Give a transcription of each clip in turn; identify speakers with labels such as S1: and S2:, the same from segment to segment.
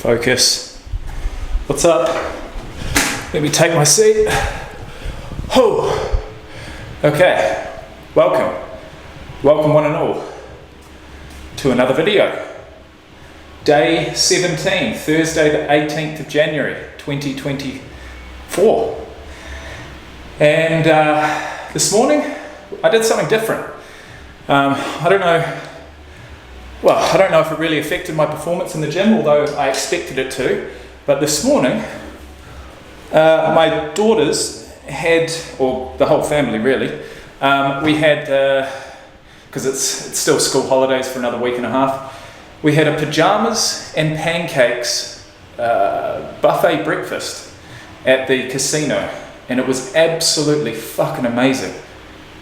S1: Focus. What's up? Let me take my seat. Oh. Okay. Welcome one and all to another video. Day 17, Thursday the 18th of January 2024. And this morning I did something different. I don't know if it really affected my performance in the gym, although I expected it to. But this morning, my daughters had, or the whole family really, we had, because it's still school holidays for another week and a half, we had a pajamas and pancakes buffet breakfast at the casino, and it was absolutely fucking amazing.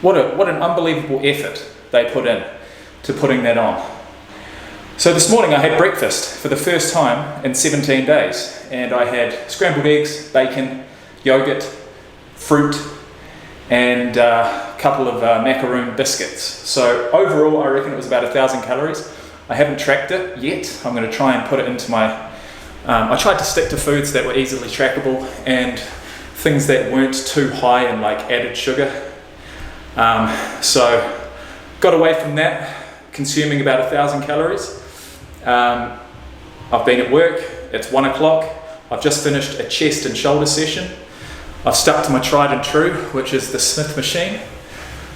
S1: What an unbelievable effort they put in to putting that on. So this morning I had breakfast for the first time in 17 days, and I had scrambled eggs, bacon, yogurt, fruit, and a couple of macaroon biscuits. So overall I reckon it was about 1,000 calories. I haven't tracked it yet. I'm going to try and put it into my... I tried to stick to foods that were easily trackable and things that weren't too high in like added sugar. So got away from that, consuming about 1,000 calories. I've been at work, it's 1 o'clock, I've just finished a chest and shoulder session. I've stuck to my tried and true, which is the Smith machine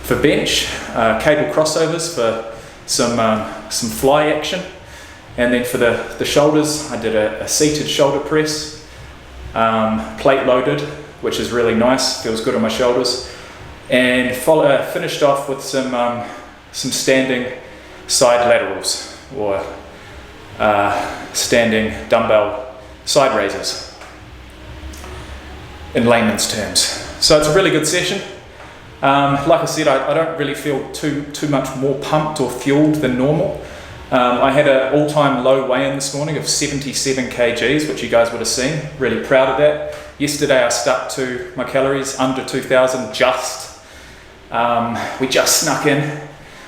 S1: for bench, cable crossovers for some fly action, and then for the shoulders I did a seated shoulder press, plate loaded, which is really nice, feels good on my shoulders, and finished off with some standing side laterals, or standing dumbbell side raises in layman's terms. So it's a really good session. Like I said, I don't really feel too much more pumped or fueled than normal. I had an all-time low weigh-in this morning of 77 kgs, which you guys would have seen. Really proud of that. Yesterday I stuck to my calories under 2,000 just. We just snuck in.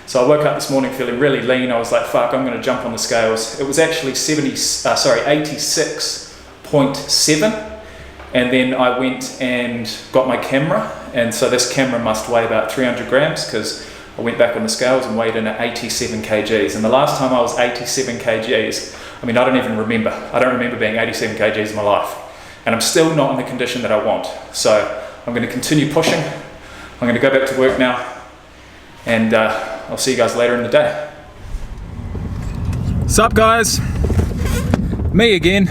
S1: So I woke up this morning feeling really lean. I was like, fuck, I'm going to jump on the scales. It was actually 86.7. And then I went and got my camera. And so this camera must weigh about 300 grams because I went back on the scales and weighed in at 87 kgs. And the last time I was 87 kgs, I mean, I don't even remember. I don't remember being 87 kgs in my life. And I'm still not in the condition that I want. So I'm going to continue pushing. I'm going to go back to work now. And I'll see you guys later in the day. Sup guys? Me again.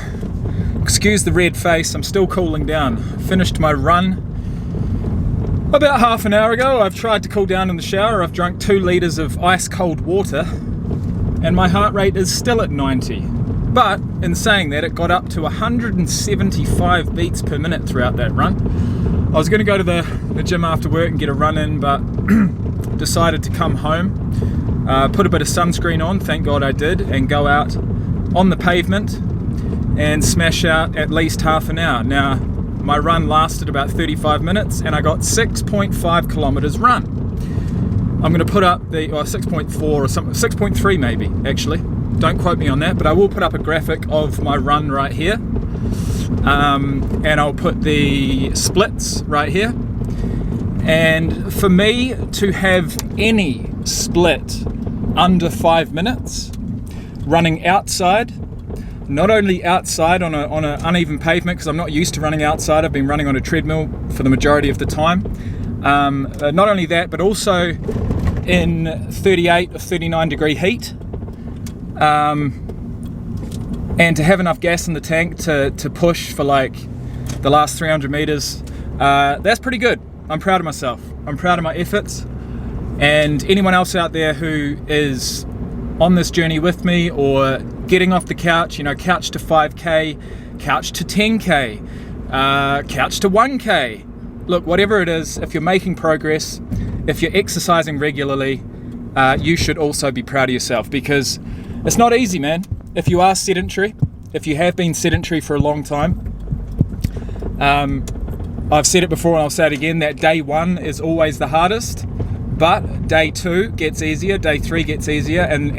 S1: Excuse the red face, I'm still cooling down. Finished my run about half an hour ago. I've tried to cool down in the shower. I've drunk 2 litres of ice cold water and my heart rate is still at 90. But in saying that, it got up to 175 beats per minute throughout that run. I was going to go to the gym after work and get a run in, but decided to come home, put a bit of sunscreen on, thank God I did, and go out on the pavement and smash out at least half an hour. Now, my run lasted about 35 minutes and I got 6.5 kilometers run. I'm going to put up the 6.4 or something, 6.3 maybe, actually. Don't quote me on that, but I will put up a graphic of my run right here. And I'll put the splits right here. And for me to have any split under 5 minutes, running outside, not only outside on an uneven pavement, because I'm not used to running outside, I've been running on a treadmill for the majority of the time. Not only that, but also in 38 or 39 degree heat. And to have enough gas in the tank to push for like the last 300 meters, that's pretty good. I'm proud of myself. I'm proud of my efforts. And anyone else out there who is on this journey with me or getting off the couch, you know, couch to 5K, couch to 10K, couch to 1K. Look, whatever it is, if you're making progress, if you're exercising regularly, you should also be proud of yourself, because it's not easy, man. If you are sedentary, if you have been sedentary for a long time, I've said it before and I'll say it again, that day 1 is always the hardest. But day 2 gets easier, day 3 gets easier, and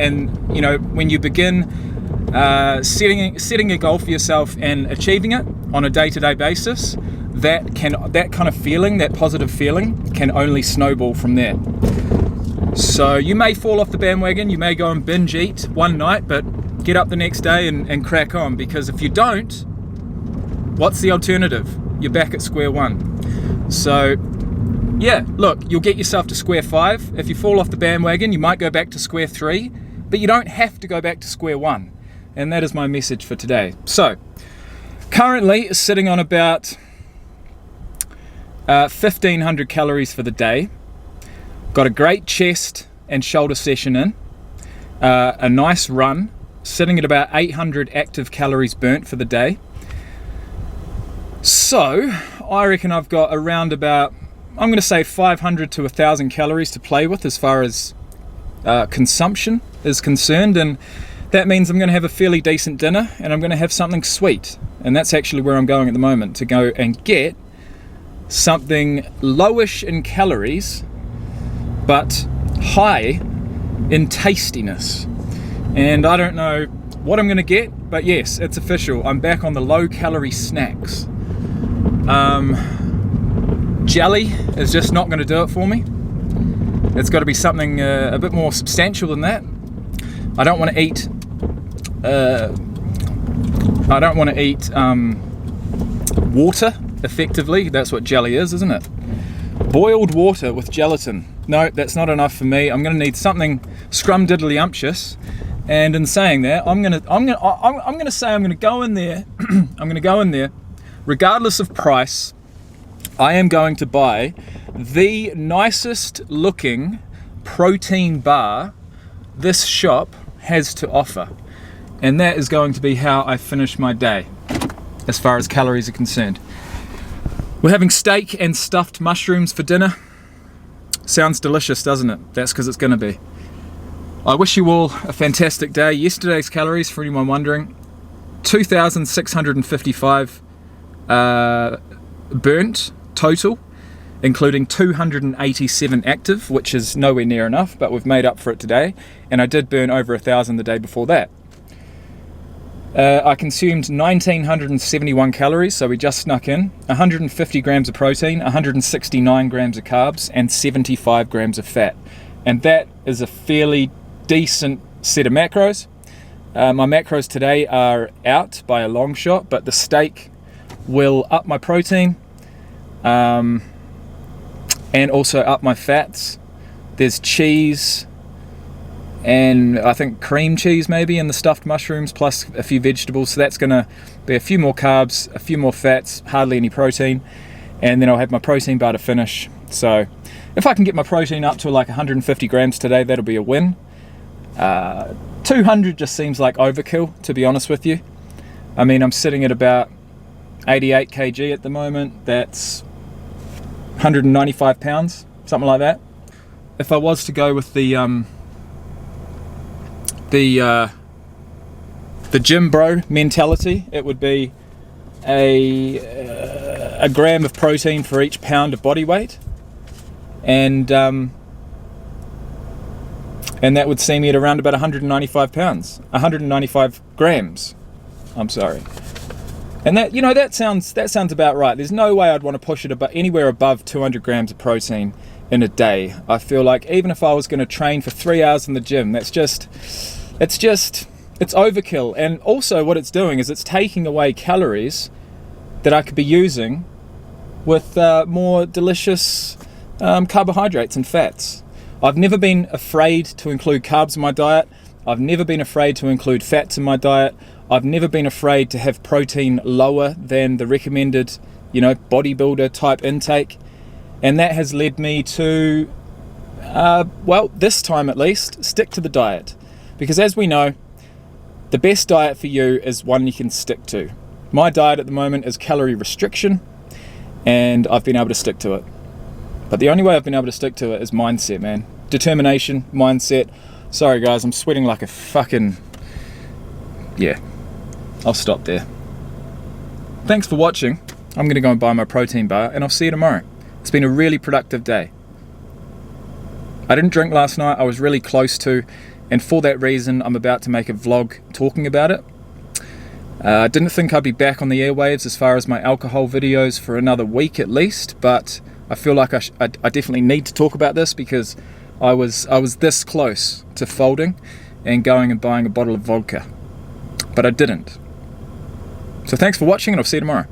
S1: you know, when you begin setting a goal for yourself and achieving it on a day-to-day basis, that kind of feeling, that positive feeling, can only snowball from there. So you may fall off the bandwagon, you may go and binge eat one night, but get up the next day and crack on, because if you don't, what's the alternative? You're back at square one. So yeah, look, you'll get yourself to square 5. If you fall off the bandwagon, you might go back to square 3, but you don't have to go back to square 1. And that is my message for today. So currently sitting on about 1,500 calories for the day. Got a great chest and shoulder session in, a nice run, sitting at about 800 active calories burnt for the day. So I reckon I've got around about, I'm going to say 500 to 1,000 calories to play with as far as consumption is concerned, and that means I'm going to have a fairly decent dinner and I'm going to have something sweet, and that's actually where I'm going at the moment, to go and get something lowish in calories but high in tastiness. And I don't know what I'm going to get, but yes, it's official. I'm back on the low calorie snacks. Jelly is just not going to do it for me. It's got to be something a bit more substantial than that. I don't want to eat water effectively. That's what jelly is, isn't it? Boiled water with gelatin. No, that's not enough for me. I'm going to need something scrum-diddly-umptious. And in saying that, I'm going to say I'm going to go in there. I'm going to go in there, regardless of price. I am going to buy the nicest looking protein bar this shop has to offer. And that is going to be how I finish my day, as far as calories are concerned. We're having steak and stuffed mushrooms for dinner. Sounds delicious, doesn't it? That's because it's going to be. I wish you all a fantastic day. Yesterday's calories, for anyone wondering, 2,655 burnt total, including 287 active, which is nowhere near enough, but we've made up for it today. And I did burn over 1,000 the day before that. I consumed 1,971 calories, so we just snuck in 150 grams of protein, 169 grams of carbs, and 75 grams of fat. And that is a fairly decent set of macros. My macros today are out by a long shot, but the steak will up my protein and also up my fats. There's cheese and I think cream cheese maybe in the stuffed mushrooms, plus a few vegetables. So that's going to be a few more carbs, a few more fats, hardly any protein, and then I'll have my protein bar to finish. So if I can get my protein up to like 150 grams today, that'll be a win. 200 just seems like overkill, to be honest with you. I mean, I'm sitting at about 88 kg at the moment. That's 195 pounds, something like that. If I was to go with the gym bro mentality, it would be a gram of protein for each pound of body weight, and that would see me at around about 195 pounds, 195 grams. I'm sorry, and that, you know, that sounds about right. There's no way I'd want to push it anywhere above 200 grams of protein in a day. I feel like even if I was going to train for 3 hours in the gym, it's overkill. And also what it's doing is it's taking away calories that I could be using with more delicious carbohydrates and fats. I've never been afraid to include carbs in my diet. I've never been afraid to include fats in my diet. I've never been afraid to have protein lower than the recommended, bodybuilder type intake. And that has led me to, this time at least, stick to the diet. Because as we know, the best diet for you is one you can stick to. My diet at the moment is calorie restriction, and I've been able to stick to it. But the only way I've been able to stick to it is mindset, man. Determination, mindset. Sorry guys, I'm sweating like a fucking... Yeah, I'll stop there. Thanks for watching. I'm going to go and buy my protein bar, and I'll see you tomorrow. It's been a really productive day. I didn't drink last night. I was really close to, and for that reason I'm about to make a vlog talking about it. I didn't think I'd be back on the airwaves as far as my alcohol videos for another week at least, but I feel like I definitely need to talk about this because I was this close to folding and going and buying a bottle of vodka, but I didn't. So thanks for watching, and I'll see you tomorrow.